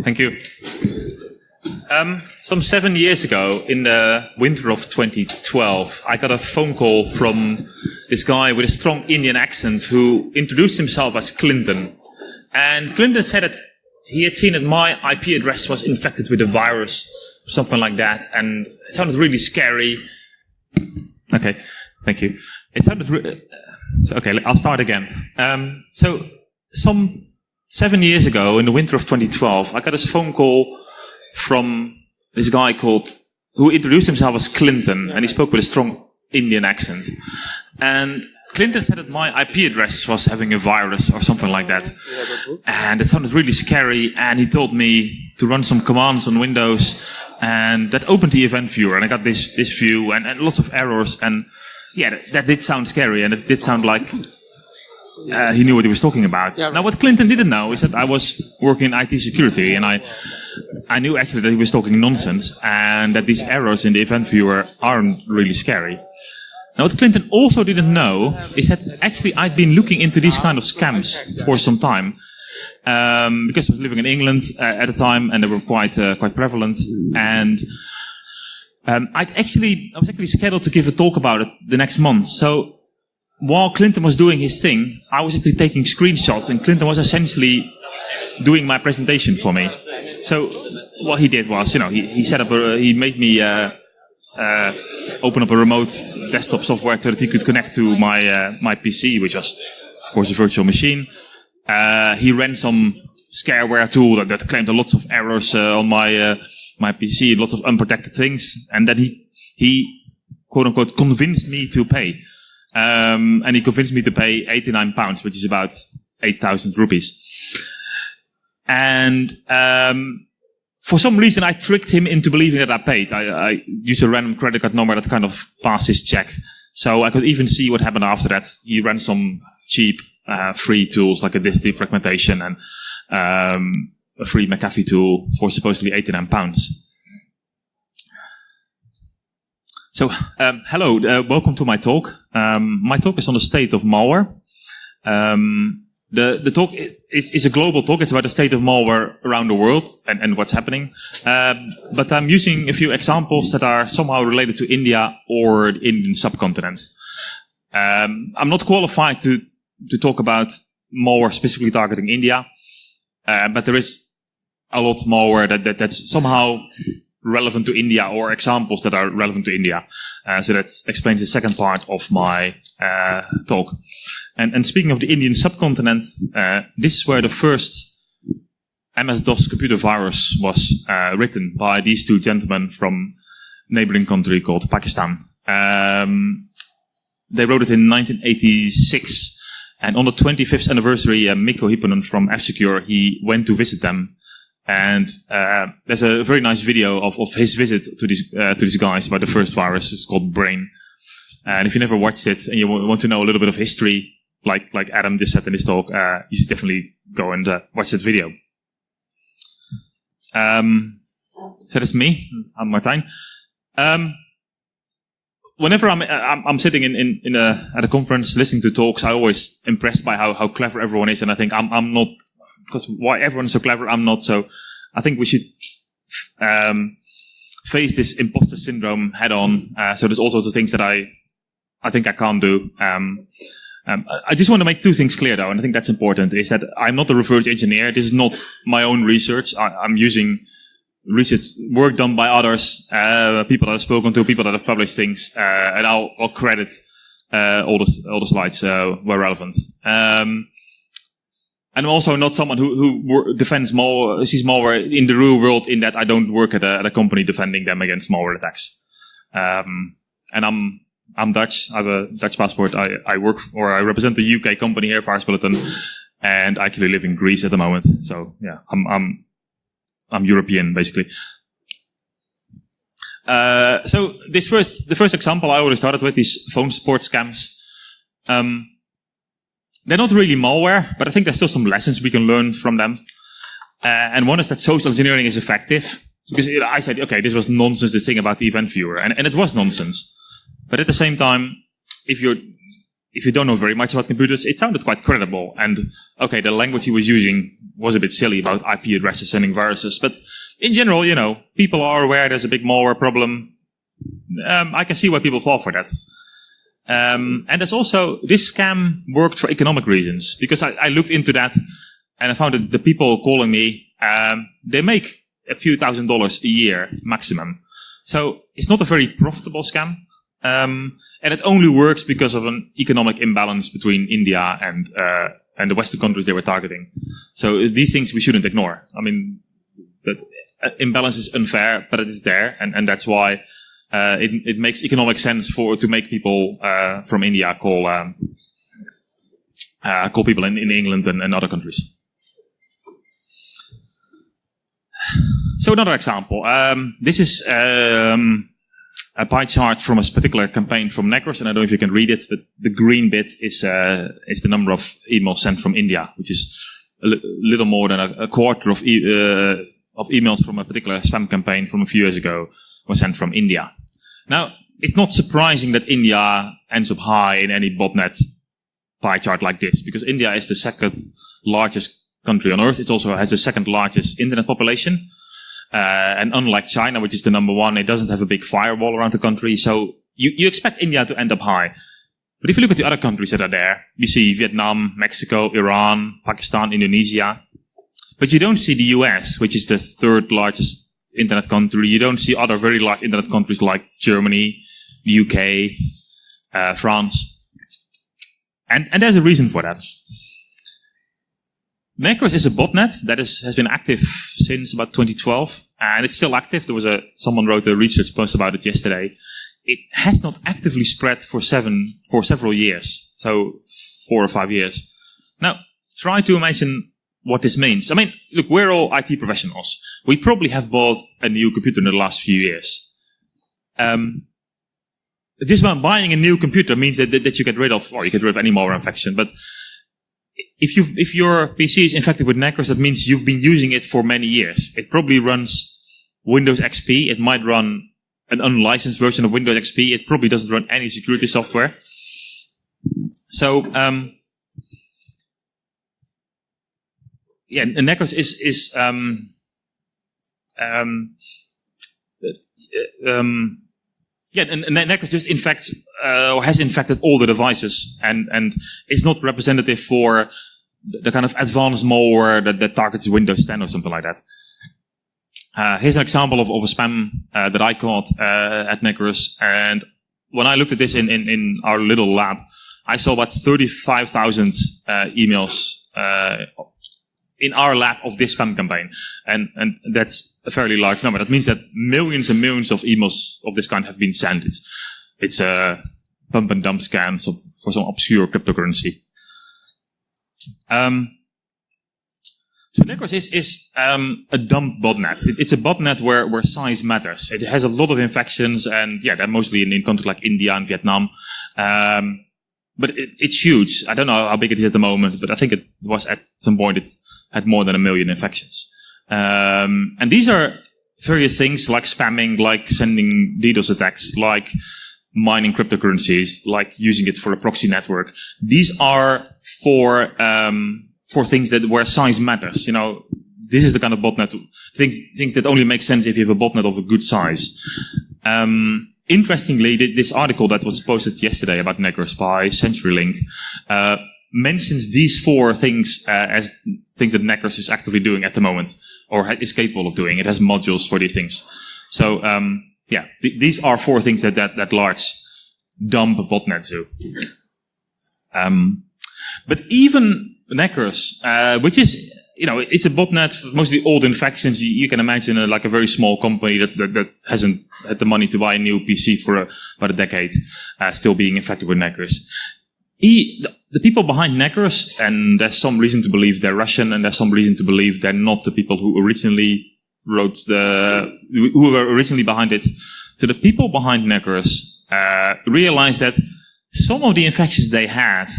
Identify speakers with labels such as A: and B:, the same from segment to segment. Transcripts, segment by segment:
A: Thank you. Some 7 years ago, in the winter of 2012, I got a phone call from this guy with a strong Indian accent who introduced himself as Clinton. And Clinton said that he had seen that my IP address was infected with a virus, or something like that, and it sounded really scary. Okay, thank you. It sounded okay, I'll start again. So some 7 years ago, in the winter of 2012, I got this phone call from this guy who introduced himself as Clinton, and he spoke with a strong Indian accent. And Clinton said that my IP address was having a virus or something like that. And it sounded really scary, and he told me to run some commands on Windows, and that opened the event viewer, and I got this view, and lots of errors, and yeah, that did sound scary, and it did sound like he knew what he was talking about. Yeah, right. Now, what Clinton didn't know is that I was working in IT security, and I knew actually that he was talking nonsense, and that these errors in the event viewer aren't really scary. Now, what Clinton also didn't know is that actually I'd been looking into these kind of scams for some time, because I was living in England at the time, and they were quite prevalent. And I was actually scheduled to give a talk about it the next month. So while Clinton was doing his thing, I was actually taking screenshots, and Clinton was essentially doing my presentation for me. So what he did was, he made me open up a remote desktop software so that he could connect to my PC, which was, of course, a virtual machine. He ran some scareware tool that claimed lots of errors on my PC, lots of unprotected things, and then he quote unquote convinced me to pay. And he convinced me to pay £89, which is about 8,000 rupees. And for some reason, I tricked him into believing that I paid. I used a random credit card number that kind of passed his check. So I could even see what happened after that. He ran some cheap free tools like a disk deep fragmentation and a free McAfee tool for supposedly £89. So, hello, welcome to my talk. My talk is on the state of malware. The talk is a global talk. It's about the state of malware around the world and what's happening. But I'm using a few examples that are somehow related to India or the Indian subcontinent. I'm not qualified to talk about malware specifically targeting India, but there is a lot of malware that's somehow relevant to India, or examples that are relevant to India. So that explains the second part of my talk. And speaking of the Indian subcontinent, this is where the first MS-DOS computer virus was written by these two gentlemen from a neighboring country called Pakistan. They wrote it in 1986, and on the 25th anniversary, Mikko Hipponen from F-Secure, he went to visit them. And there's a very nice video of his visit to these guys about the first virus. It's called Brain. And if you never watched it and you want to know a little bit of history, like Adam just said in his talk, you should definitely go and watch that video. So that's me. I'm Martijn. Whenever I'm sitting at a conference listening to talks, I'm always impressed by how clever everyone is, and I think I'm not. Because why everyone's so clever, I'm not. So I think we should face this imposter syndrome head on. So there's all sorts of things that I think I can't do. I just want to make two things clear, though, and I think that's important, is that I'm not a research engineer. This is not my own research. I'm using research work done by others, people that I've spoken to, people that have published things, and I'll credit all the slides where relevant. And I'm also not someone who defends malware, sees malware in the real world, in that I don't work at a company defending them against malware attacks. And I'm Dutch. I have a Dutch passport. I represent the UK company here, Virus Bulletin, and I actually live in Greece at the moment. So yeah, I'm European basically. So the first example I already started with, these phone support scams. They're not really malware, but I think there's still some lessons we can learn from them. And one is that social engineering is effective. Because I said, okay, this was nonsense, this thing about the event viewer. And it was nonsense. But at the same time, if if you don't know very much about computers, it sounded quite credible. And okay, the language he was using was a bit silly about IP addresses sending viruses. But in general, people are aware there's a big malware problem. I can see why people fall for that. And there's also, this scam worked for economic reasons, because I looked into that and I found that the people calling me, they make a few $1,000s a year maximum. So it's not a very profitable scam. And it only works because of an economic imbalance between India and the Western countries they were targeting. So these things we shouldn't ignore. I mean, that imbalance is unfair, but it is there, and that's why it makes economic sense to make people from India call people in England and other countries. So another example. This is a pie chart from a particular campaign from Necurs, and I don't know if you can read it, but the green bit is the number of emails sent from India, which is a little more than a quarter of emails from a particular spam campaign from a few years ago were sent from India. Now, it's not surprising that India ends up high in any botnet pie chart like this, because India is the second largest country on Earth. It also has the second largest internet population. And unlike China, which is the number one, it doesn't have a big firewall around the country. So you expect India to end up high. But if you look at the other countries that are there, you see Vietnam, Mexico, Iran, Pakistan, Indonesia. But you don't see the US, which is the third largest internet country. You don't see other very large internet countries like Germany, the UK, France. And there's a reason for that. Necurs is a botnet that has been active since about 2012, and it's still active. Someone wrote a research post about it yesterday. It has not actively spread for several years, so 4 or 5 years. Now, try to imagine what this means. I mean, look, we're all IT professionals. We probably have bought a new computer in the last few years. Just by buying a new computer means that you get rid of any malware infection, but if your PC is infected with Necurs, that means you've been using it for many years. It probably runs Windows XP. It might run an unlicensed version of Windows XP. It probably doesn't run any security software. So, Necurs and Necurs just infects or has infected all the devices, and it's not representative for the kind of advanced malware that targets Windows 10 or something like that. Here's an example of a spam that I caught at Necurs, and when I looked at this in our little lab, I saw about 35,000 emails in our lab of this spam campaign, and that's a fairly large number. That means that millions and millions of emails of this kind have been sent. It's a pump and dump scan for some obscure cryptocurrency. So Necurs is a dump botnet. It's a botnet where size matters. It has a lot of infections, and they're mostly in countries like India and Vietnam. But it's huge. I don't know how big it is at the moment, but I think it was at some point it had more than 1 million infections. And these are various things like spamming, like sending DDoS attacks, like mining cryptocurrencies, like using it for a proxy network. These are for things where size matters. This is the kind of botnet, things that only make sense if you have a botnet of a good size. Interestingly, this article that was posted yesterday about Necurs by CenturyLink mentions these 4 things as things that Necurs is actively doing at the moment, or is capable of doing. It has modules for these things. So, these are 4 things that large dump botnets do. But even Necurs, which is, it's a botnet, mostly old infections. You can imagine like a very small company that hasn't had the money to buy a new PC for about a decade, still being infected with Necurs. The people behind Necurs, and there's some reason to believe they're Russian, and there's some reason to believe they're not the people who originally who were originally behind it. So the people behind Necurs realized that some of the infections they had,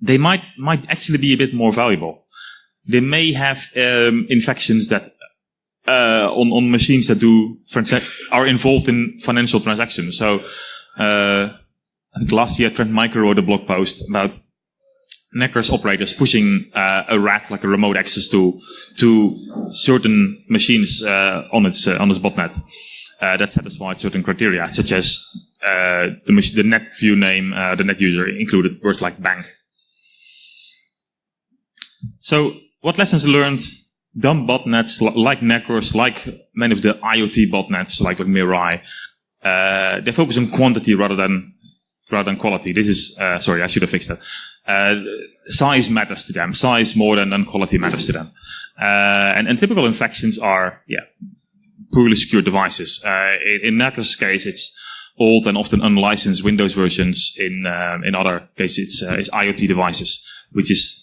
A: they might actually be a bit more valuable. They may have infections that on machines that are involved in financial transactions. So I think last year Trend Micro wrote a blog post about Necurs operators pushing a RAT, like a remote access to certain machines on its botnet that satisfied certain criteria, such as the net view name, the net user included words like bank. So, what lessons learned? Dumb botnets like Necurs, like many of the IoT botnets, like Mirai, they focus on quantity rather than quality. This is sorry, I should have fixed that. Size matters to them. Size more than quality matters to them. And typical infections are poorly secured devices. In Necurs' case, it's old and often unlicensed Windows versions. In other cases, it's IoT devices, which is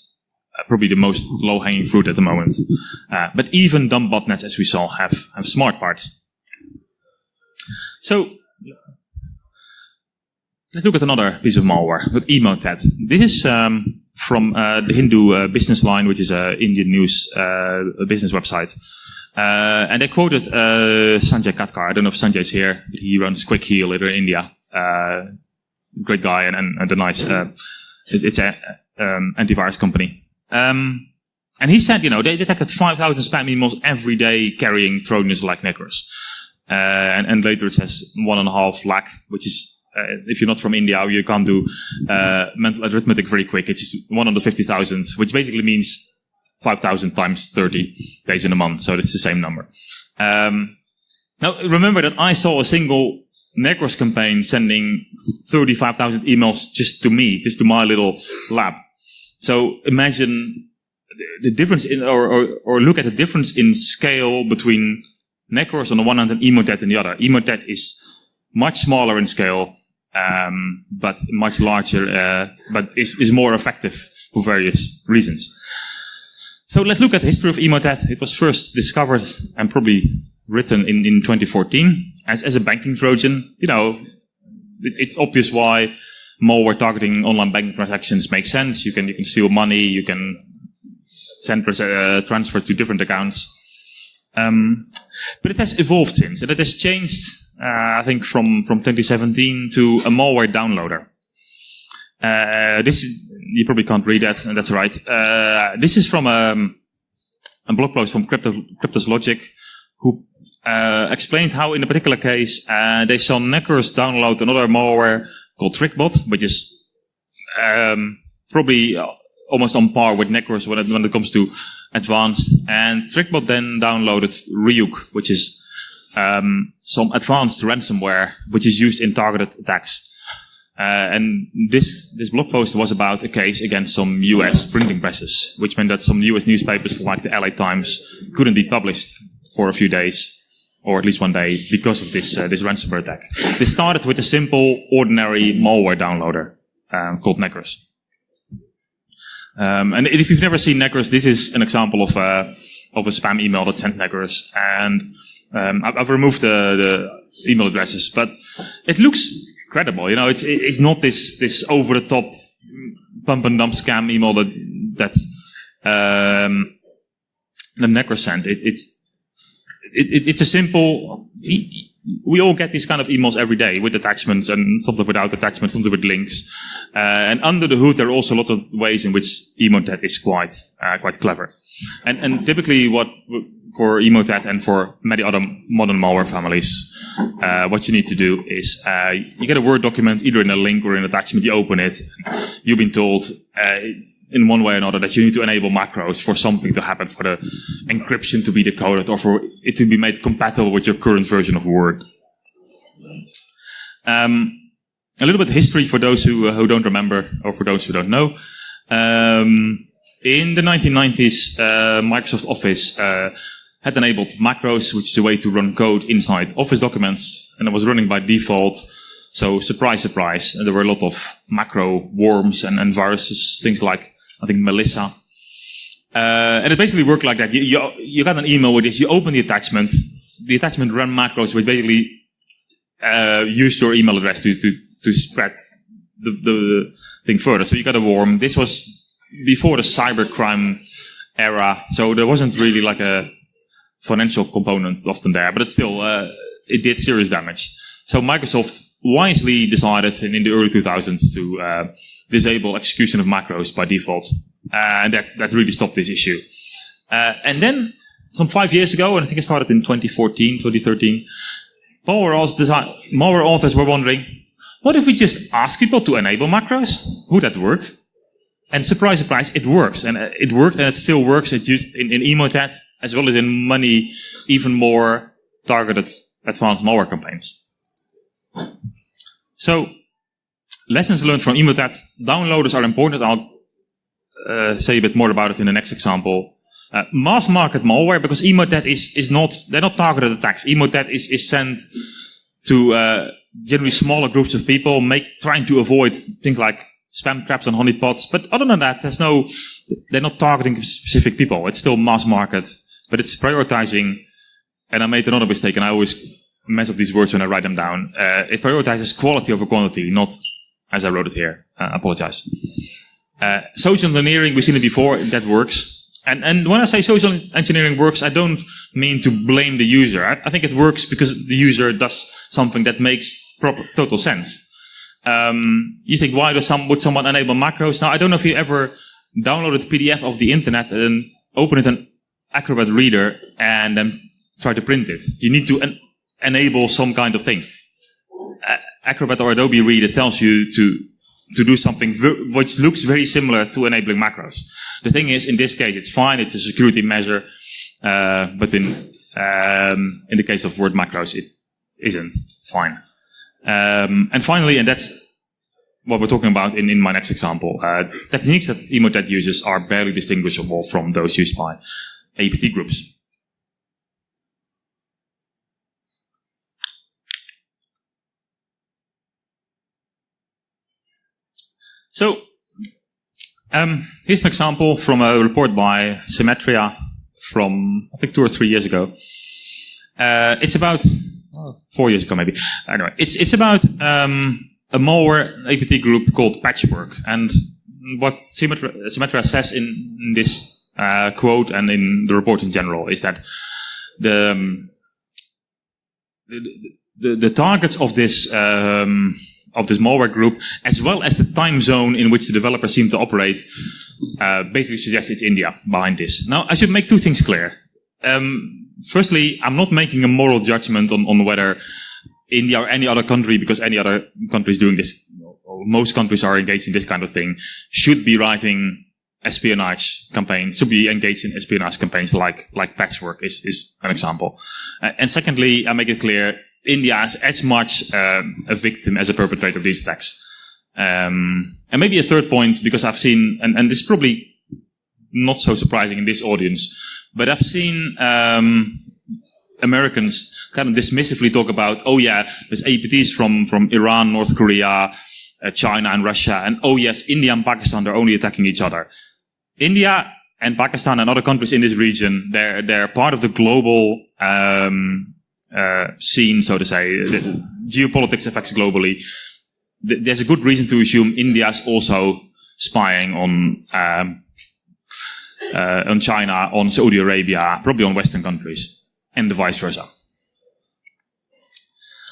A: probably the most low-hanging fruit at the moment. But even dumb botnets, as we saw, have smart parts. So let's look at another piece of malware, with Emotet. This is from the Hindu business line, which is an Indian news business website. And they quoted Sanjay Katkar. I don't know if Sanjay's here, but he runs Quick Heal in India. Great guy and a nice, it's an antivirus company. And he said, they detected 5,000 spam emails every day carrying Trojans like Necurs. And later it says 1.5 lakh, which is, if you're not from India, you can't do mental arithmetic very quick. It's 150,000, which basically means 5,000 times 30 days in a month. So it's the same number. Now, remember that I saw a single Necurs campaign sending 35,000 emails just to me, just to my little lab. So imagine the difference or look at the difference in scale between Necurs on the one hand and Emotet on the other. Emotet is much smaller in scale, but much larger, but is more effective for various reasons. So let's look at the history of Emotet. It was first discovered and probably written in 2014 as a banking Trojan. It's obvious why malware targeting online banking transactions makes sense. You can steal money. You can send transfer to different accounts. But it has evolved since, and it has changed. I think from 2017 to a malware downloader. You probably can't read that, and that's right. This is from a blog post from Cryptos Logic, who explained how, in a particular case, they saw Necurs download another malware called TrickBot, which is probably almost on par with Necurs when it comes to advanced. And TrickBot then downloaded Ryuk, which is some advanced ransomware, which is used in targeted attacks. And this blog post was about a case against some US printing presses, which meant that some US newspapers like the LA Times couldn't be published for a few days, or at least one day, because of this ransomware attack. This started with a simple, ordinary malware downloader called Necurs. And if you've never seen Necurs, this is an example of a spam email that sent Necurs. And I've removed the email addresses, but it looks credible. It's not this over the top pump and dump scam email that the Necurs sent. It's a simple. We all get these kind of emails every day with attachments, and sometimes without attachments, sometimes with links. And under the hood, there are also a lot of ways in which Emotet is quite clever. And typically, for Emotet and for many other modern malware families, what you need to do is you get a Word document, either in a link or in an attachment. You open it. You've been told in one way or another that you need to enable macros for something to happen, for the encryption to be decoded, or for it to be made compatible with your current version of Word. A little bit of history for those who don't remember, or for those who don't know. In the 1990s, Microsoft Office had enabled macros, which is a way to run code inside Office documents, and it was running by default. So surprise, surprise, there were a lot of macro worms and viruses, things like, I think, Melissa. And it basically worked like that. You got an email with this, you open the attachment ran macros, which basically used your email address to spread the thing further. So you got a worm. This was before the cybercrime era, so there wasn't really like a financial component often there, but it still, it did serious damage. So Microsoft wisely decided in the early 2000s to disable execution of macros by default. And that really stopped this issue. And then, some 5 years ago, and I think it started in 2014, 2013, malware authors were wondering, what if we just ask people to enable macros? Would that work? And surprise, surprise, it works. And it worked, and it still works. It's used in Emotet, as well as in many even more targeted advanced malware campaigns. So, lessons learned from Emotet. Downloaders are important. I'll say a bit more about it in the next example. Mass market malware, because Emotet they're not targeted attacks. Emotet is sent to generally smaller groups of people, trying to avoid things like spam traps and honeypots. But other than that, they're not targeting specific people. It's still mass market, but it's prioritizing. And I made another mistake, and I always mess up these words when I write them down. It prioritizes quality over quantity, not as I wrote it here. I apologize. Social engineering, we've seen it before, that works. And when I say social engineering works, I don't mean to blame the user. I think it works because the user does something that makes total sense. You think, why would someone enable macros? Now, I don't know if you ever downloaded a PDF of the internet and open it in an Acrobat reader and then try to print it. You need to enable some kind of thing. Acrobat or Adobe Reader tells you to do something which looks very similar to enabling macros. The thing is, in this case, it's fine. It's a security measure. But in the case of word macros, it isn't fine. And finally, and that's what we're talking about in my next example, techniques that Emotet uses are barely distinguishable from those used by APT groups. So, here's an example from a report by Symmetria from, I think, 2 or 3 years ago. It's about 4 years ago, maybe. Anyway, it's about a malware APT group called Patchwork. And what Symmetria says in this quote and in the report in general is that the targets of this malware group, as well as the time zone in which the developers seem to operate, basically suggests it's India behind this. Now, I should make 2 things clear. Firstly, I'm not making a moral judgment on whether India or any other country, because any other country is doing this, or most countries are engaged in this kind of thing, should be writing espionage campaigns, should be engaged in espionage campaigns like Patchwork is an example. And secondly, I make it clear, India is as much a victim as a perpetrator of these attacks. And maybe a third point, because I've seen, and this is probably not so surprising in this audience, but I've seen Americans kind of dismissively talk about, oh yeah, there's APTs from Iran, North Korea, China and Russia, and oh yes, India and Pakistan, they're only attacking each other. India and Pakistan and other countries in this region, they're part of the global scene, so to say. The geopolitics affects globally. There's a good reason to assume India is also spying on China, on Saudi Arabia, probably on Western countries, and the vice versa.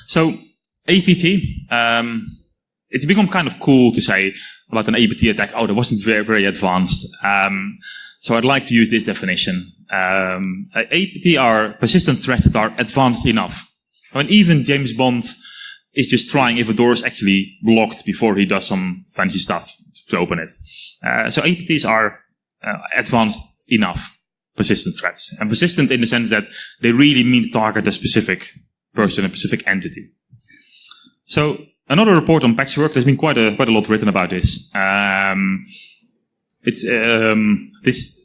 A: So, APT, it's become kind of cool to say about an APT attack, oh, that wasn't very, very advanced. So I'd like to use this definition. APT are persistent threats that are advanced enough. When even James Bond is just trying if a door is actually blocked before he does some fancy stuff to open it. So APTs are advanced enough persistent threats. And persistent in the sense that they really mean to target a specific person, a specific entity. So another report on Patchwork, there's been quite a lot written about this. This,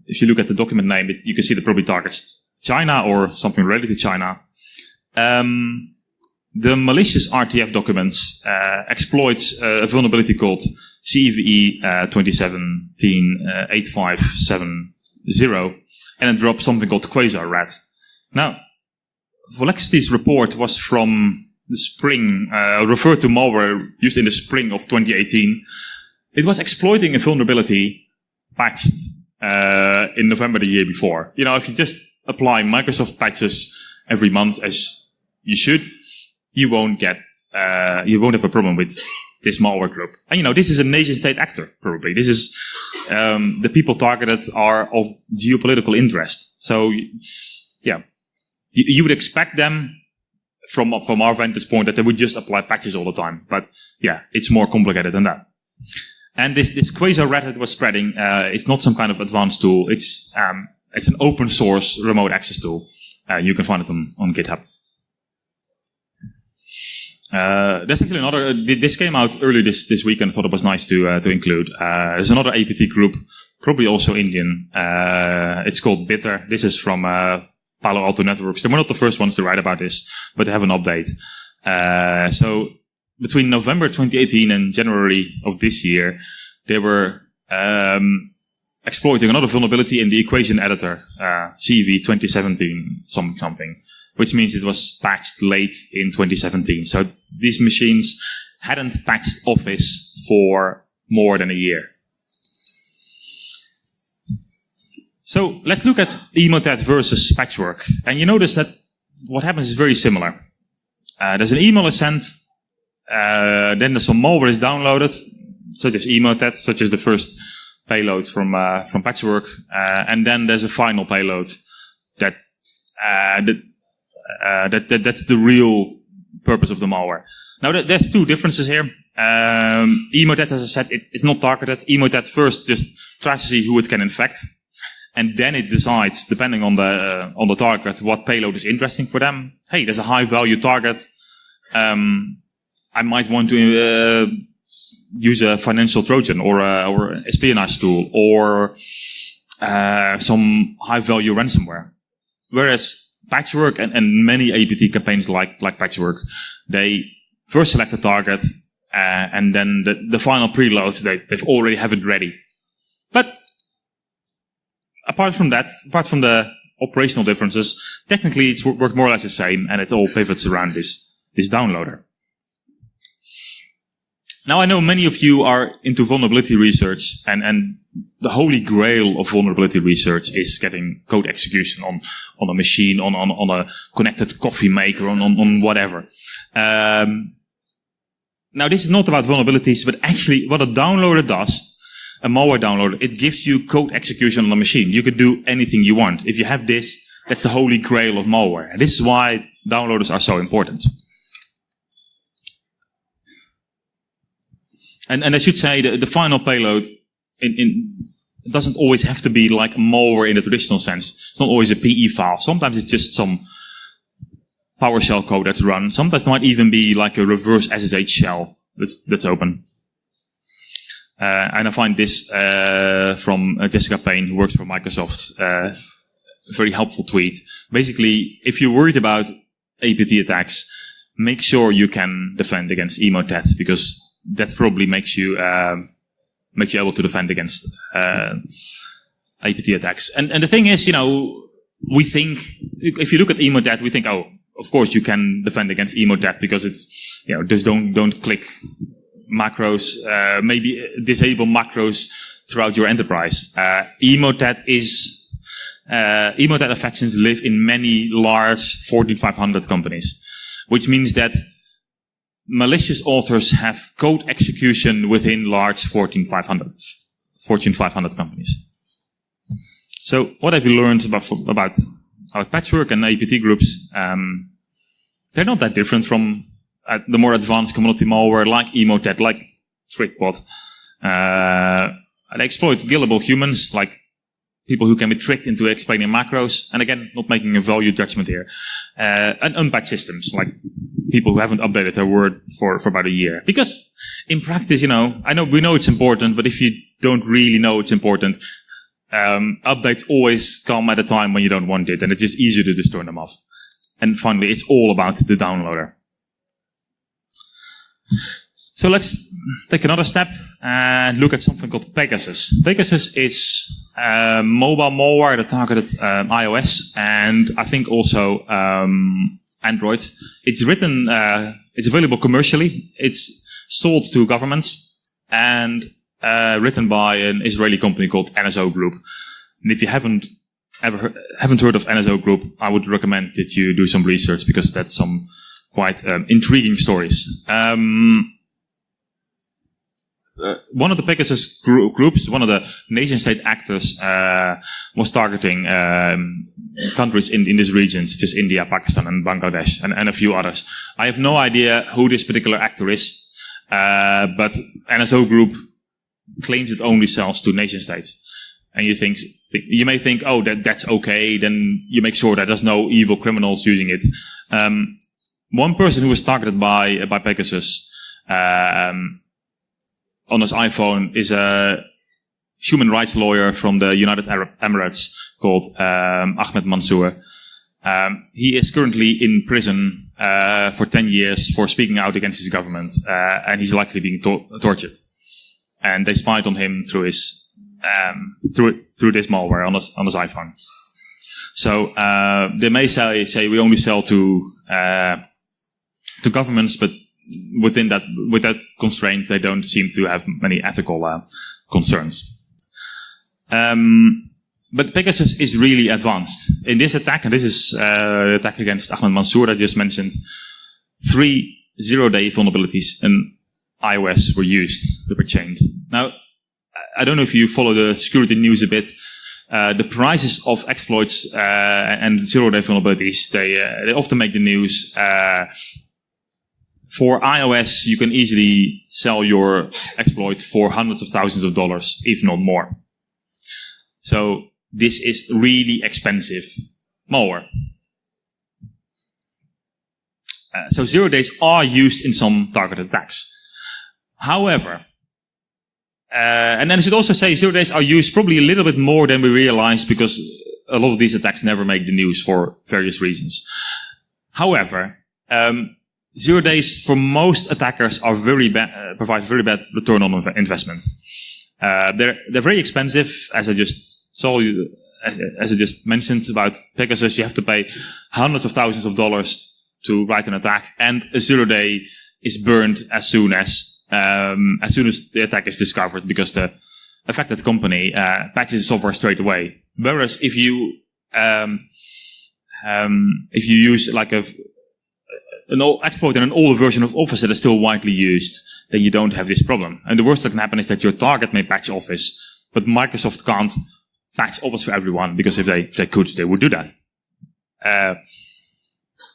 A: if you look at the document name, you can see that probably targets China or something related to China. The malicious RTF documents exploits a vulnerability called CVE 2017-8570, and it drops something called Quasar-Rat. Now, Volexity's report was from the spring, referred to malware used in the spring of 2018. It was exploiting a vulnerability patched in November the year before. You know, if you just apply Microsoft patches every month as you should, you won't have a problem with this malware group. And this is a nation-state actor, probably. This is, the people targeted are of geopolitical interest. So, yeah, you would expect them from our vantage point that they would just apply patches all the time. But yeah, it's more complicated than that. And this Quasar that was spreading, it's not some kind of advanced tool. It's an open source remote access tool. You can find it on GitHub. There's actually another. This came out early this weekend. I thought it was nice to include. There's another APT group, probably also Indian. It's called Bitter. This is from Palo Alto Networks. They were not the first ones to write about this, but they have an update. So between November 2018 and January of this year, they were exploiting another vulnerability in the equation editor, CV 2017 something. Which means it was patched late in 2017. So these machines hadn't patched Office for more than a year. So let's look at Emotet versus Patchwork. And you notice that what happens is very similar. There's an email is sent, then there's some malware is downloaded, such as Emotet, such as the first payload from Patchwork, and then there's a final payload that's the real purpose of the malware. Now, there's two differences here. Emotet, as I said, it's not targeted. Emotet first just tries to see who it can infect, and then it decides, depending on the target, what payload is interesting for them. Hey, there's a high value target. I might want to use a financial Trojan or an espionage tool or some high value ransomware. Whereas Patchwork and many APT campaigns like Patchwork, they first select the target, and then the final preload, they've already have it ready. But apart from the operational differences, technically it's worked more or less the same, and it all pivots around this downloader. Now, I know many of you are into vulnerability research, and the holy grail of vulnerability research is getting code execution on a machine, on a connected coffee maker, on whatever. Now, this is not about vulnerabilities, but actually what a downloader does, a malware downloader, it gives you code execution on the machine. You can do anything you want. If you have this, that's the holy grail of malware. And this is why downloaders are so important. And I should say the final payload it doesn't always have to be like malware in the traditional sense. It's not always a PE file. Sometimes it's just some PowerShell code that's run. Sometimes it might even be like a reverse SSH shell that's open. And I find this from Jessica Payne, who works for Microsoft, a very helpful tweet. Basically, if you're worried about APT attacks, make sure you can defend against Emotet, because that probably makes you able to defend against APT attacks. And the thing is, we think, if you look at Emotet, we think, oh, of course you can defend against Emotet because it's, just don't click macros, maybe disable macros throughout your enterprise. Emotet infections live in many large Fortune 500 companies, which means that malicious authors have code execution within large Fortune 500 companies. So what have you learned about our Patchwork and APT groups? They're not that different from the more advanced commodity malware like Emotet, like TrickBot. They exploit gullible humans, like people who can be tricked into explaining macros. And again, not making a value judgment here. And unpatched systems, like people who haven't updated their word for about a year. Because in practice, we know it's important, but if you don't really know it's important, updates always come at a time when you don't want it, and it's just easier to just turn them off. And finally, it's all about the downloader. So let's take another step and look at something called Pegasus. Pegasus is mobile malware that targeted iOS and I think also Android. It's written, it's available commercially. It's sold to governments and written by an Israeli company called NSO Group. And if you haven't heard of NSO Group, I would recommend that you do some research, because that's some quite intriguing stories. One of the Pegasus groups, one of the nation-state actors, was targeting countries in this region, such as India, Pakistan, and Bangladesh, and a few others. I have no idea who this particular actor is, but NSO Group claims it only sells to nation-states. And you may think, oh, that's okay, then you make sure that there's no evil criminals using it. One person who was targeted by Pegasus on his iPhone is a human rights lawyer from the United Arab Emirates called Ahmed Mansour. He is currently in prison for 10 years for speaking out against his government, and he's likely being tortured. And they spied on him through his through this malware on his iPhone. So they may say we only sell to governments, but with that constraint, they don't seem to have many ethical concerns. But Pegasus is really advanced. In this attack, and this is the attack against Ahmed Mansour I just mentioned, 3 zero-day vulnerabilities in iOS were used, that were chained. Now, I don't know if you follow the security news a bit. The prices of exploits and zero-day vulnerabilities, they often make the news. For iOS, you can easily sell your exploit for hundreds of thousands of dollars, if not more. So this is really expensive malware. So 0 days are used in some targeted attacks. However, and then I should also say 0 days are used probably a little bit more than we realize, because a lot of these attacks never make the news for various reasons. However, 0 days for most attackers are provide very bad return on investment. They're very expensive, as I just mentioned about Pegasus. You have to pay hundreds of thousands of dollars to write an attack, and a 0 day is burned as soon as the attack is discovered, because the affected company patches the software straight away. Whereas if you use like an old exploit in an older version of Office that is still widely used, then you don't have this problem. And the worst that can happen is that your target may patch Office, but Microsoft can't patch Office for everyone, because if they could, they would do that.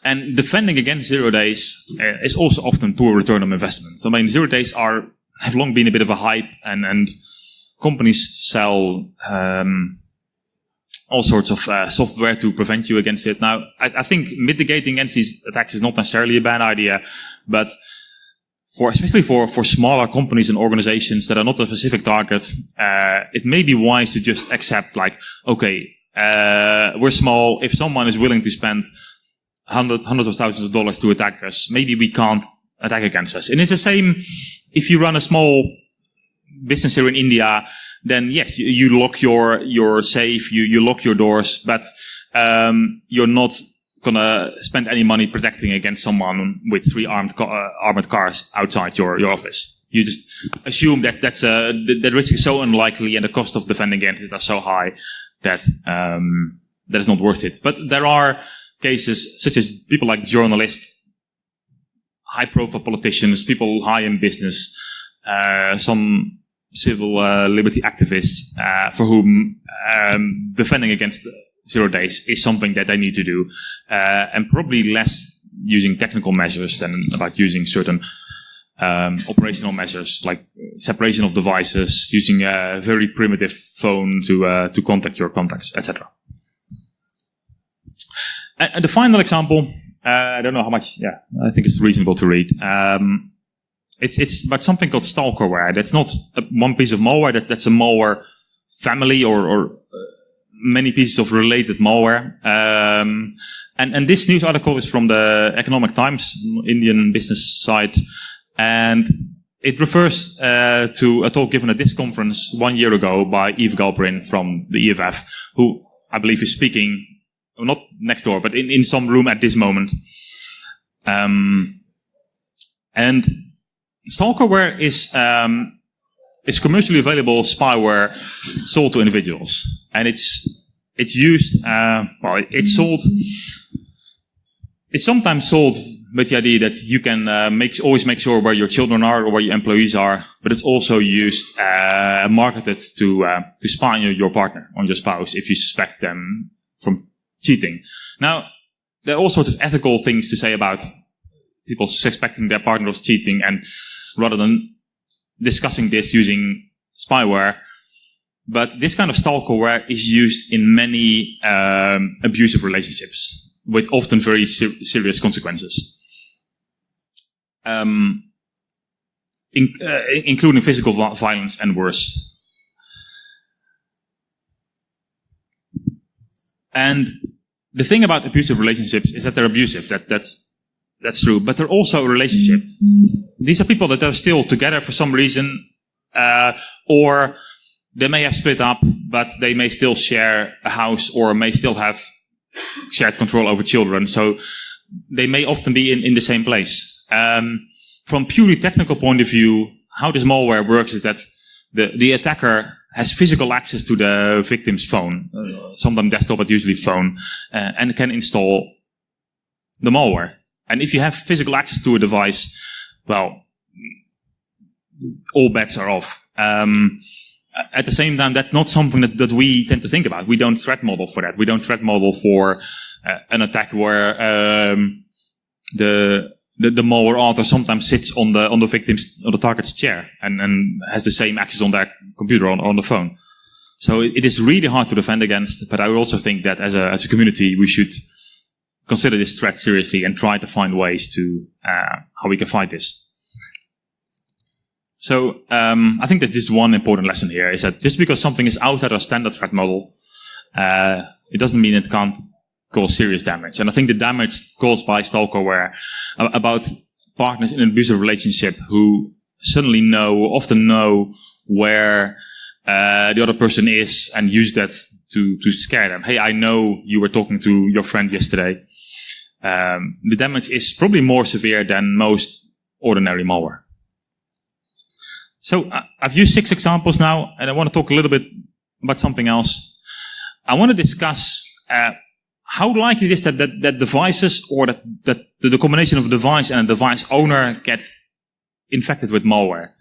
A: And defending against 0 days is also often poor return on investment. I mean, 0 days have long been a bit of a hype, and companies sell all sorts of software to prevent you against it. Now, I think mitigating against these attacks is not necessarily a bad idea, but especially for smaller companies and organizations that are not a specific target, it may be wise to just accept, like, okay, we're small. If someone is willing to spend hundreds of thousands of dollars to attack us, maybe we can't attack against us. And it's the same if you run a small business here in India. Then yes, you lock your safe, you lock your doors, but you're not gonna spend any money protecting against someone with 3 armored cars outside your office. You just assume that the risk is so unlikely and the cost of defending against it are so high that that is not worth it. But there are cases such as people like journalists, high-profile politicians, people high in business, some civil liberty activists, for whom defending against 0 days is something that they need to do, and probably less using technical measures than about using certain operational measures like separation of devices, using a very primitive phone to contact your contacts, etc. And the final example, I don't know how much. Yeah, I think it's reasonable to read. It's about something called Stalkerware. That's not one piece of malware. That's a malware family or many pieces of related malware. And this news article is from the Economic Times, Indian business site, and it refers to a talk given at this conference 1 year ago by Yves Galperin from the EFF, who I believe is speaking, not next door, but in some room at this moment. And Stalkerware is commercially available spyware sold to individuals, and it's used. It's sold. It's sometimes sold with the idea that you can always make sure where your children are or where your employees are, but it's also used, marketed to spy on your partner, on your spouse, if you suspect them from cheating. Now, there are all sorts of ethical things to say about people suspecting their partner of cheating, and rather than discussing this using spyware, but this kind of stalkerware is used in many abusive relationships, with often very serious consequences, including physical violence and worse. And the thing about abusive relationships is that they're abusive. That's true, but they're also a relationship. These are people that are still together for some reason, or they may have split up, but they may still share a house, or may still have shared control over children. So they may often be in the same place. From purely technical point of view, how this malware works is that the attacker has physical access to the victim's phone, sometimes desktop, but usually phone, and can install the malware. And if you have physical access to a device, well, all bets are off. At the same time, that's not something that we tend to think about. We don't threat model for that. We don't threat model for an attack where the malware author sometimes sits on the target's chair and has the same access on their computer on the phone. So it is really hard to defend against. But I would also think that as a community, we should consider this threat seriously and try to find ways to how we can fight this. So I think that just one important lesson here is that just because something is outside our standard threat model, it doesn't mean it can't cause serious damage. And I think the damage caused by stalkerware about partners in an abusive relationship who suddenly often know where the other person is and use that to scare them. Hey, I know you were talking to your friend yesterday. The damage is probably more severe than most ordinary malware. So I've used 6 examples now, and I want to talk a little bit about something else. I want to discuss how likely it is that devices, or that the combination of a device and a device owner get infected with malware.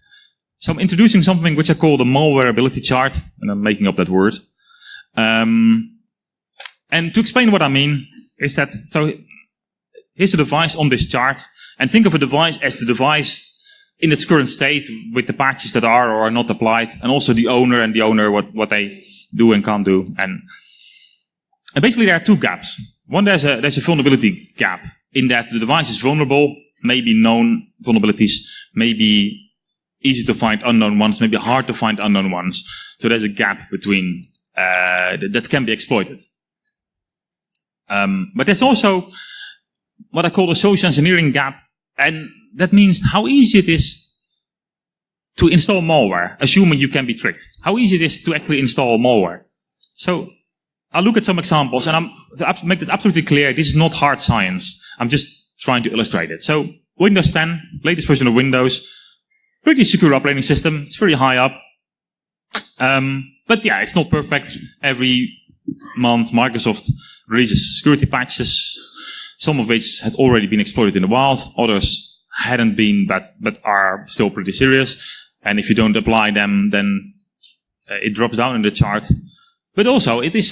A: So I'm introducing something which I call the malwareability chart, and I'm making up that word. And to explain what I mean is that, so here's a device on this chart, and think of a device as the device in its current state with the patches that are or are not applied, and also the owner what they do and can't do. And basically there are 2 gaps. One, there's a vulnerability gap in that the device is vulnerable, maybe known vulnerabilities, maybe easy to find unknown ones, maybe hard to find unknown ones. So there's a gap between that can be exploited. But there's also what I call the social engineering gap, and that means how easy it is to install malware, assuming you can be tricked. How easy it is to actually install malware. So I'll look at some examples, and to make it absolutely clear, this is not hard science. I'm just trying to illustrate it. So Windows 10, latest version of Windows, pretty secure operating system. It's very high up. But yeah, it's not perfect. Every month, Microsoft releases security patches, some of which had already been exploited in the wild, others hadn't been, but are still pretty serious. And if you don't apply them, then it drops down in the chart. But also, it's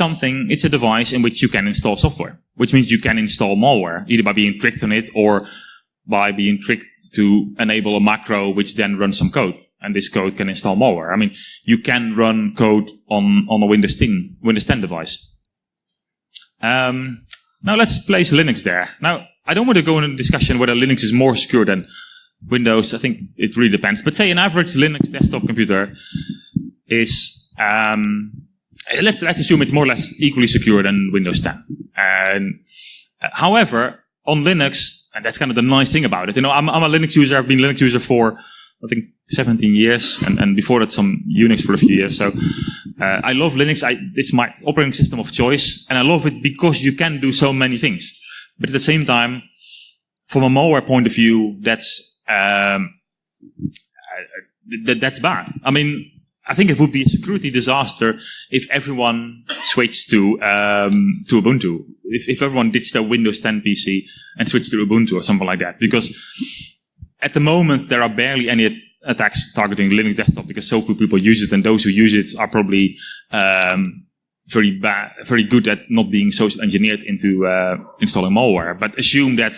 A: a device in which you can install software, which means you can install malware, either by being tricked on it or by being tricked to enable a macro which then runs some code. And this code can install malware. I mean, you can run code on a Windows 10 device. Now let's place Linux there. Now, I don't want to go into a discussion whether Linux is more secure than Windows. I think it really depends. But say an average Linux desktop computer is, let's assume it's more or less equally secure than Windows 10. And however, on Linux, and that's kind of the nice thing about it. You know, I'm a Linux user. I've been a Linux user for, I think, 17 years, and before that some Unix for a few years. So I love Linux. It's my operating system of choice, and I love it because you can do so many things. But at the same time, from a malware point of view, that's bad. I mean, I think it would be a security disaster if everyone switched to Ubuntu. If everyone ditched their Windows 10 PC and switched to Ubuntu or something like that. Because at the moment, there are barely any attacks targeting Linux desktop because so few people use it, and those who use it are probably very good at not being social engineered into installing malware. But assume that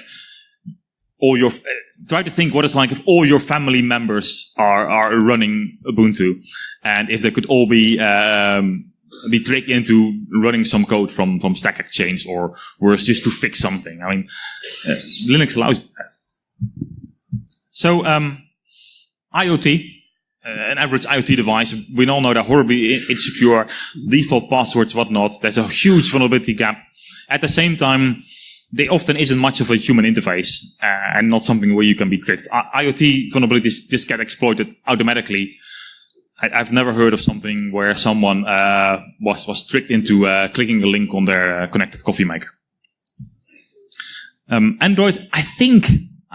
A: try to think what it's like if all your family members are running Ubuntu, and if they could all be tricked into running some code from Stack Exchange or worse, just to fix something. I mean, Linux allows that. So, IoT, an average IoT device, we all know they're horribly insecure, default passwords, whatnot. There's a huge vulnerability gap. At the same time, there often isn't much of a human interface and not something where you can be tricked. IoT vulnerabilities just get exploited automatically. I've never heard of something where someone was tricked into clicking a link on their connected coffee maker. Android, I think,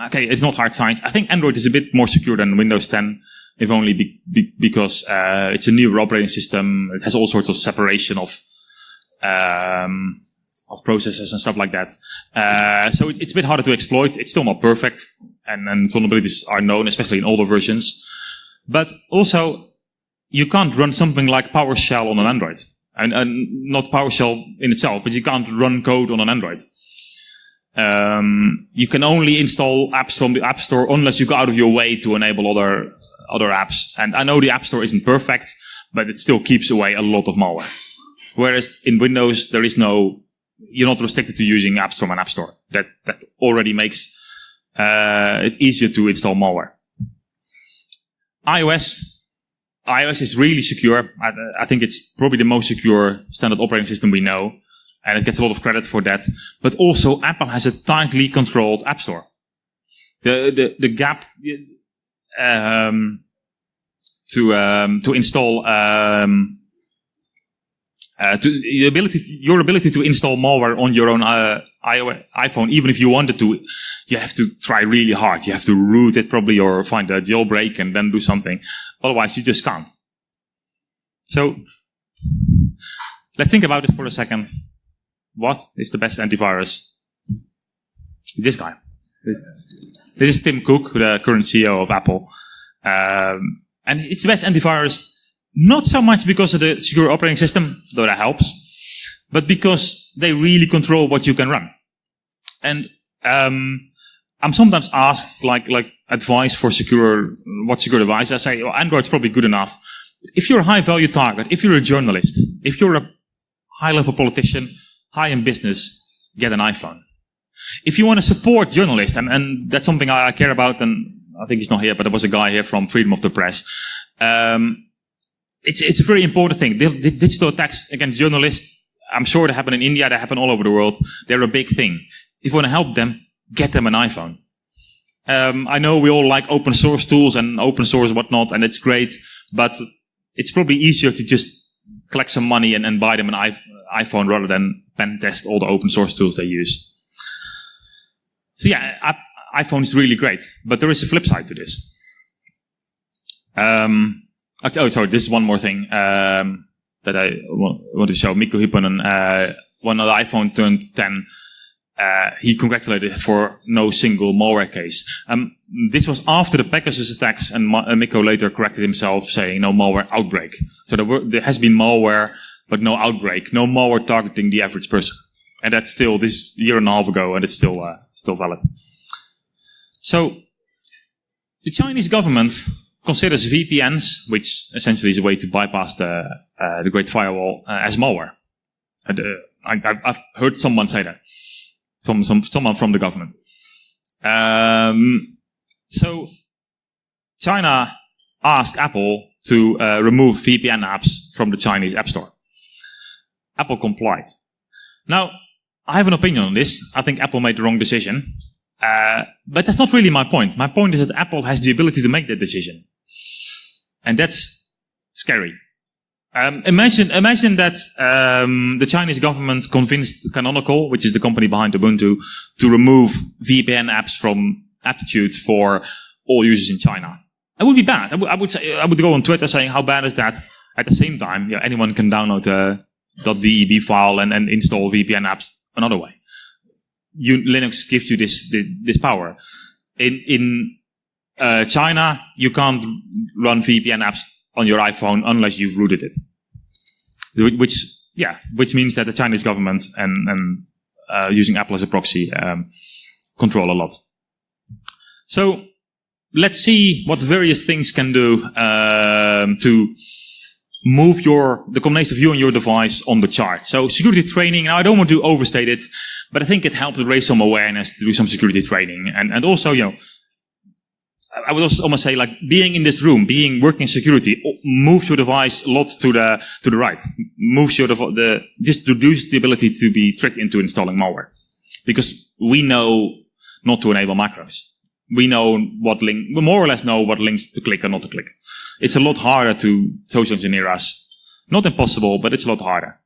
A: okay, it's not hard science. I think Android is a bit more secure than Windows 10, if only because it's a newer operating system. It has all sorts of separation of processes and stuff like that. So it's a bit harder to exploit. It's still not perfect, and vulnerabilities are known, especially in older versions. But also, you can't run something like PowerShell on an Android. And not PowerShell in itself, but you can't run code on an Android. You can only install apps from the App Store unless you go out of your way to enable other apps. And I know the App Store isn't perfect, but it still keeps away a lot of malware. Whereas in Windows, you're not restricted to using apps from an App Store. That already makes it easier to install malware. iOS is really secure. I think it's probably the most secure standard operating system we know, and it gets a lot of credit for that. But also, Apple has a tightly controlled App Store. The gap to install your ability to install malware on your own iPhone, even if you wanted to, you have to try really hard. You have to root it probably or find a jailbreak and then do something. Otherwise, you just can't. So, let's think about it for a second. What is the best antivirus? This guy. This is Tim Cook, the current CEO of Apple. And it's the best antivirus, not so much because of the secure operating system, though that helps, but because they really control what you can run. And I'm sometimes asked like advice for secure device. I say, well, Android's probably good enough. If you're a high value target, if you're a journalist, if you're a high level politician, high in business, get an iPhone. If you want to support journalists, and that's something I care about, and I think he's not here, but there was a guy here from Freedom of the Press. It's a very important thing. The digital attacks against journalists, I'm sure they happen in India, they happen all over the world. They're a big thing. If you want to help them, get them an iPhone. I know we all like open source tools and open source and whatnot, and it's great, but it's probably easier to just collect some money and buy them an iPhone rather than pen test all the open source tools they use. So yeah, iPhone is really great, but there is a flip side to this. Sorry, this is one more thing that I want to show. Mikko Hyppönen, when the iPhone turned 10, he congratulated it for no single malware case. This was after the Pegasus attacks, and Mikko later corrected himself, saying no malware outbreak. So there has been malware, but no outbreak, no malware targeting the average person. And that's still this year and a half ago, and it's still valid. So the Chinese government considers VPNs, which essentially is a way to bypass the Great Firewall, as malware. And, I've heard someone say that. Someone from the government. So China asked Apple to remove VPN apps from the Chinese App Store. Apple complied. Now, I have an opinion on this. I think Apple made the wrong decision. But that's not really my point. My point is that Apple has the ability to make that decision. And that's scary. Imagine that the Chinese government convinced Canonical, which is the company behind Ubuntu, to remove VPN apps from Aptitude for all users in China. it would be bad. I would go on Twitter saying, how bad is that? At the same time, anyone can download a .deb file and install VPN apps another way. Linux gives you this power. In China, you can't run VPN apps on your iPhone unless you've rooted it. Which means that the Chinese government and using Apple as a proxy control a lot. So let's see what various things can do to move the combination of you and your device on the chart. So security training, now I don't want to overstate it, but I think it helped to raise some awareness to do some security training. And also, I would also almost say, like, being in this room, working in security, moves your device a lot to the right. Moves just reduce the ability to be tricked into installing malware. Because we know not to enable macros. We know we more or less know what links to click or not to click. It's a lot harder to social engineer us. Not impossible, but it's a lot harder.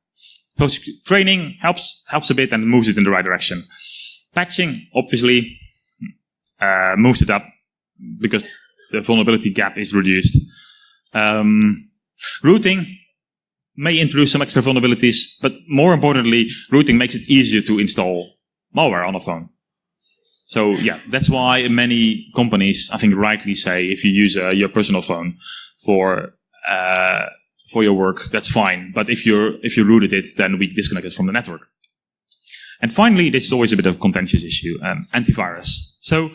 A: So training helps a bit and moves it in the right direction. Patching, obviously, moves it up because the vulnerability gap is reduced. Routing may introduce some extra vulnerabilities, but more importantly, routing makes it easier to install malware on a phone. So that's why many companies, I think, rightly say if you use your personal phone for your work, that's fine. But if you rooted it, then we disconnect it from the network. And finally, this is always a bit of a contentious issue: antivirus. So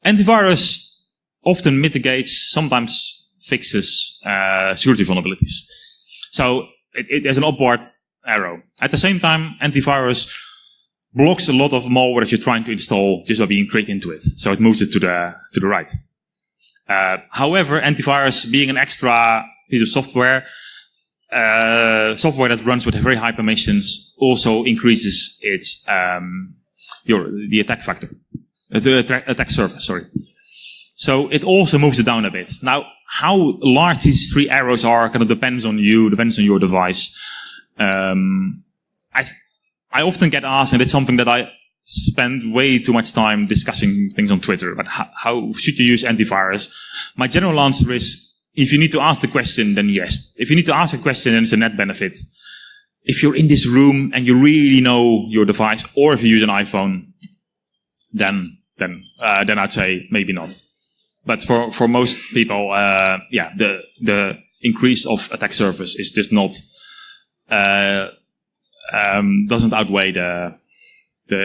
A: antivirus often mitigates, sometimes fixes security vulnerabilities. So there's an upward arrow. At the same time, antivirus blocks a lot of malware that you're trying to install just by being tricked into it. So it moves it to the right. However, antivirus, being an extra piece of software that runs with very high permissions, also increases its the attack factor, the attack surface. Sorry. So it also moves it down a bit. Now, how large these three arrows are kind of depends on you, depends on your device. I often get asked, and it's something that I spend way too much time discussing things on Twitter, but how should you use antivirus? My general answer is, if you need to ask the question, then yes. If you need to ask a question, then it's a net benefit. If you're in this room and you really know your device, or if you use an iPhone, then I'd say maybe not. But for most people, the increase of attack surface is just not doesn't outweigh the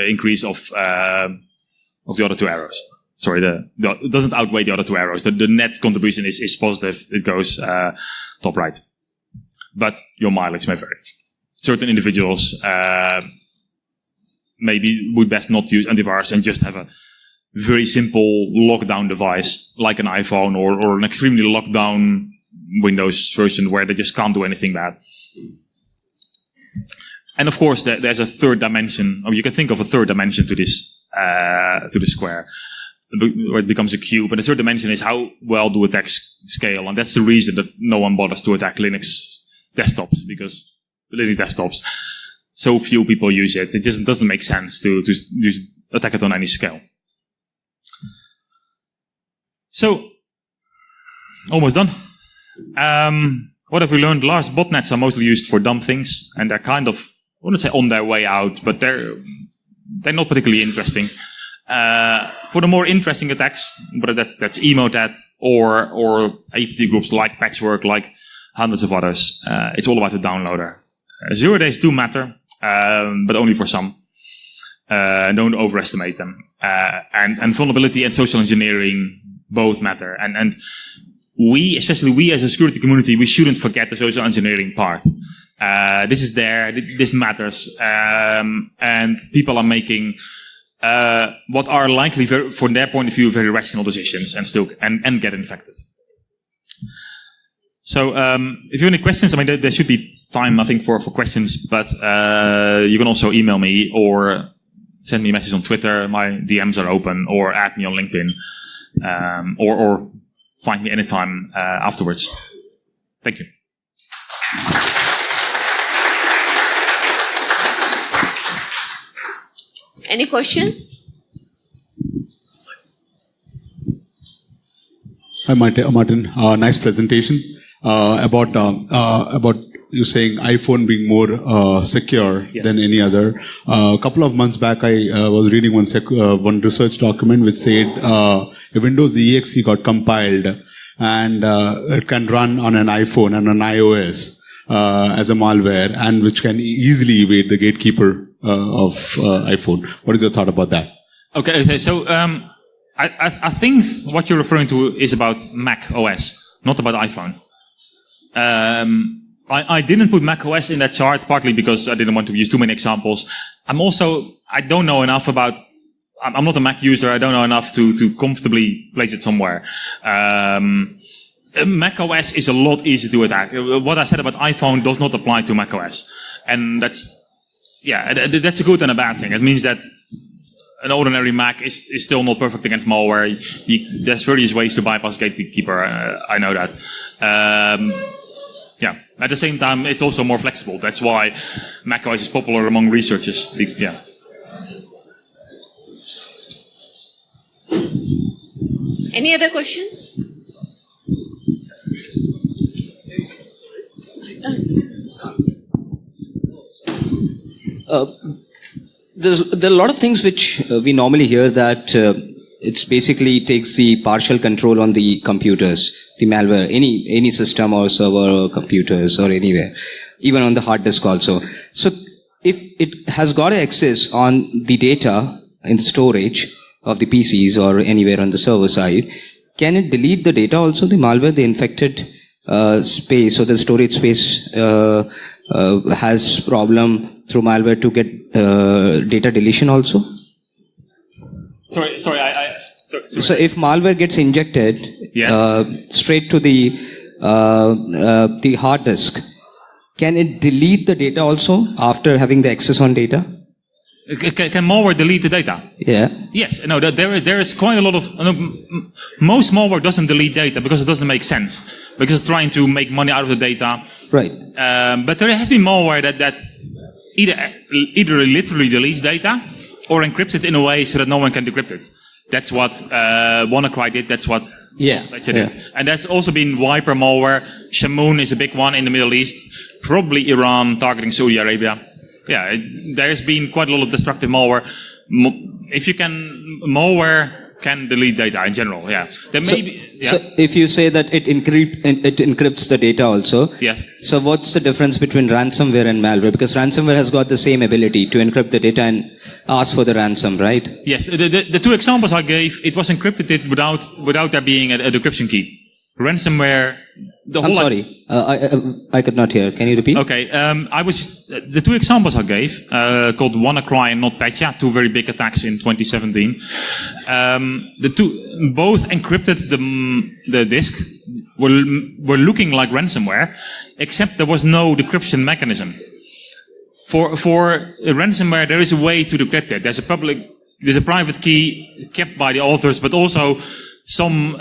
A: increase of the other two arrows. Sorry, it doesn't outweigh the other two arrows. The net contribution is positive. It goes top right. But your mileage may vary. Certain individuals maybe would best not use antivirus and just have a very simple lockdown device like an iPhone or an extremely locked down Windows version where they just can't do anything bad. And of course, there's a third dimension, or you can think of a third dimension to this square, where it becomes a cube. And the third dimension is how well do attacks scale, and that's the reason that no one bothers to attack Linux desktops, because Linux desktops, so few people use it. It just doesn't make sense to attack it on any scale. So, almost done. What have we learned? Large botnets are mostly used for dumb things, and they're kind of, I wouldn't say on their way out, but they're not particularly interesting. For the more interesting attacks, whether that's Emotet or APT groups like Patchwork, like hundreds of others, it's all about the downloader. 0 days do matter, but only for some. Don't overestimate them. And vulnerability and social engineering both matter. And especially we as a security community, we shouldn't forget the social engineering part. This is there, this matters, and people are making what are likely, from their point of view, very rational decisions and get infected. So, if you have any questions, I mean, there should be time, I think, for questions, but you can also email me or send me a message on Twitter. My DMs are open, or add me on LinkedIn, or find me anytime afterwards. Thank you.
B: Any questions? Hi, Martin. Nice presentation about you saying iPhone being more secure than any other. A couple of months back, I was reading one research document which said a Windows exe got compiled and it can run on an iPhone and an iOS as a malware, and which can easily evade the gatekeeper of iPhone. What is your thought about that?
A: Okay. So I think what you're referring to is about Mac OS, not about iPhone. I didn't put Mac OS in that chart, partly because I didn't want to use too many examples. I don't know enough about, I'm not a Mac user, I don't know enough to comfortably place it somewhere. Mac OS is a lot easier to attack. What I said about iPhone does not apply to Mac OS. And that's a good and a bad thing. It means that an ordinary Mac is still not perfect against malware. There's various ways to bypass gatekeeper. I know that. At the same time, it's also more flexible. That's why macOS is popular among researchers. Yeah.
C: Any other questions?
D: There are a lot of things which we normally hear that it's basically takes the partial control on the computers, the malware, any system or server or computers or anywhere, even on the hard disk also. So if it has got access on the data in the storage of the PCs or anywhere on the server side, can it delete the data also, the malware, the infected space or the storage space has problem through malware to get data deletion also?
A: Sorry.
D: So if malware gets injected straight to the hard disk, can it delete the data also after having the access on data?
A: Can malware delete the data?
D: Yeah.
A: Yes. No. There is quite a lot of. Most malware doesn't delete data because it doesn't make sense. Because it's trying to make money out of the data.
D: Right.
A: But there has been malware that either literally deletes data or encrypts it in a way so that no one can decrypt it. That's what WannaCry did. That's what Patchwork did. And there's also been wiper malware. Shamoon is a big one in the Middle East. Probably Iran targeting Saudi Arabia. Yeah, there's been quite a lot of destructive malware. Malware can delete data in general. Yeah. There may be. Yeah.
D: So if you say that it encrypts the data also.
A: Yes.
D: So what's the difference between ransomware and malware? Because ransomware has got the same ability to encrypt the data and ask for the ransom, right?
A: Yes. The two examples I gave, it was encrypted without there being a decryption key. Ransomware.
D: I'm sorry, I could not hear. Can you repeat?
A: Okay, the two examples I gave, called WannaCry and NotPetya, two very big attacks in 2017. The two both encrypted the disk, were looking like ransomware, except there was no decryption mechanism. For ransomware, there is a way to decrypt it. There's a private key kept by the authors, but also some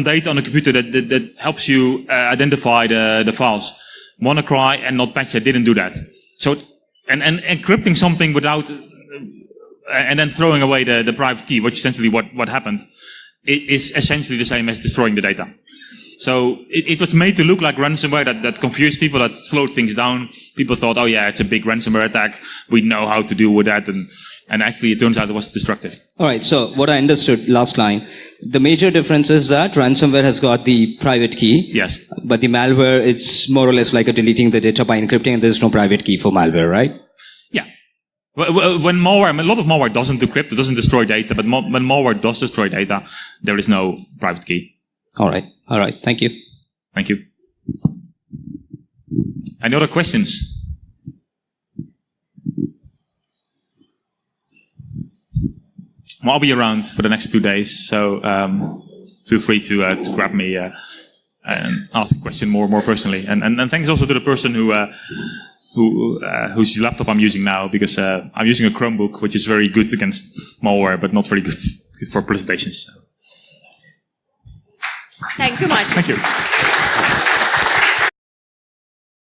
A: data on the computer that helps you identify the files. WannaCry and NotPetya didn't do that. So, and encrypting something without, and then throwing away the private key, which is essentially what happened, it is essentially the same as destroying the data. So it was made to look like ransomware that confused people, that slowed things down. People thought, oh yeah, it's a big ransomware attack. We know how to deal with that. And actually it turns out it was destructive.
D: Alright, so what I understood, last line, the major difference is that ransomware has got the private key.
A: Yes.
D: But the malware, it's more or less like a deleting the data by encrypting, and there's no private key for malware, right?
A: Yeah. When malware, a lot of malware doesn't decrypt, it doesn't destroy data, but when malware does destroy data, there is no private key.
D: Alright. Thank you.
A: Thank you. Any other questions? Well, I'll be around for the next 2 days, so feel free to grab me and ask a question more personally. And thanks also to the person whose laptop I'm using now, because I'm using a Chromebook, which is very good against malware, but not very good for presentations.
C: Thank you, Martin.
A: Thank you.